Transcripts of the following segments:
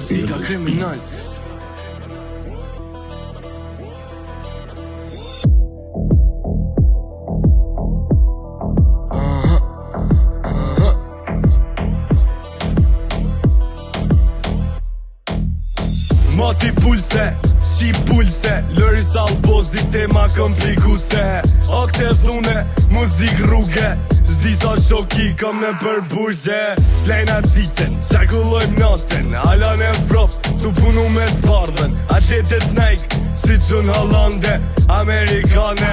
Muzika kriminal. Mati pulse, qi pulse, lëri salbozi tema komplikuse. Akte dhune, muzik rruge, zdi sa shoki kom në përbujgje. Flejna ditën, qarkullojm naten, hala në Evrop, tu punu me t'bardhen. Atletet Nike, si John Hollande, Amerikane,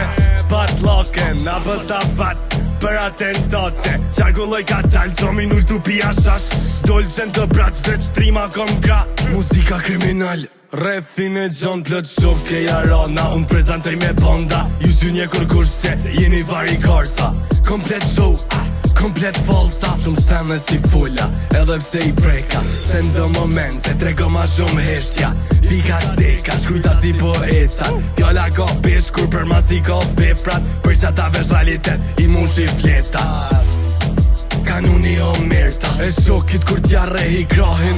patlaken, apo stafat për atentate. Qarkulloj ka tal, qomin ull t'u pia shash, dolqen të braq veç trima kom gra. Muzika kriminal, rrethin e gjon plët shok e jarana. Unë prezentoj me banda, ju zynje kërkush se jeni vari karsa. Komplet show, komplet falsa, shumë sene si fulla, edhe pse i preka. Se ndo momente, trego ma shumë heshtja, vika teka, shkujta si poeta. Fjalla ka pesh, kur për mas i ka veprat, për që ta vesh realitet, i mushi fleta. Kanuni o merta, e shokit kur t'ja rehi krahin,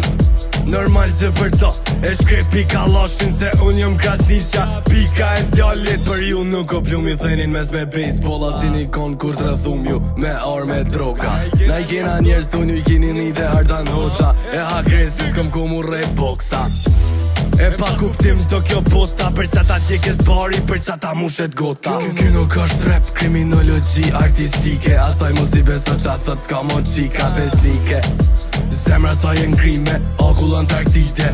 normal që për to, e shkrepi kalashin. Se unë jëm krasnisha, pika e djallit. Për ju nuk o plumi thenin mes me baseballa, si një kon kur të rëthum ju me arme droga. Na i kena njerës të unë i kini një dhe ardan hoqa, e hagresi s'kom ku mu rej boksa. E pa kuptim do kjo bota, për sa ta tjeket bari, për sa ta mushet gota. Kjo nuk është rap, kriminologi artistike, asaj mos i beso qa thot s'ka mo qika besnike. Zemra sa jen krime, akull Antarktide.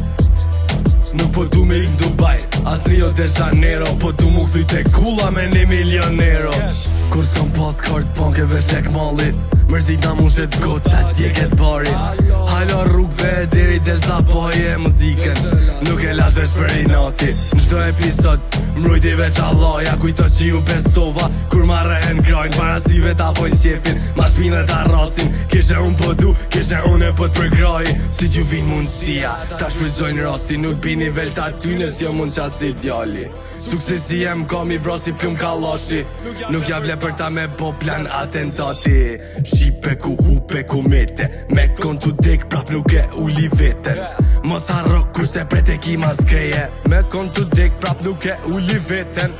Nuk po du me i Dubai, as Rio de Janeiro, po du mu këthuj te kula me 1 milionero. Kur s'kom pas kart banke veç lek malli, mërzit na mushet gota, tjeket bari. Halo rrugve deri te zapoje muzikën, nuk e lash veç për i nati. Në çdo episod, mrujti veç Allah, ja kujto që ju besova, kur ma rehen grajnë, parasive ta pojnë qefin, ma shpine ta rasin. Kishe unë po du, kishe unë e po t'përgraj, si t'ju vin mundësia, ta shfryzojnë rasti, nuk bin nivel ta tynës, jo mund qa si djali. Suksesi jem kam i vrasi plum kalashi, nuk ja vle për ta me po plan atentati. Shqipe ku hupe ku mete, me kon t'u dek prap nuk e uli veten. Mos harro kurse prete ki mas kreje, me kon t'u dek prap nuk e uli veten.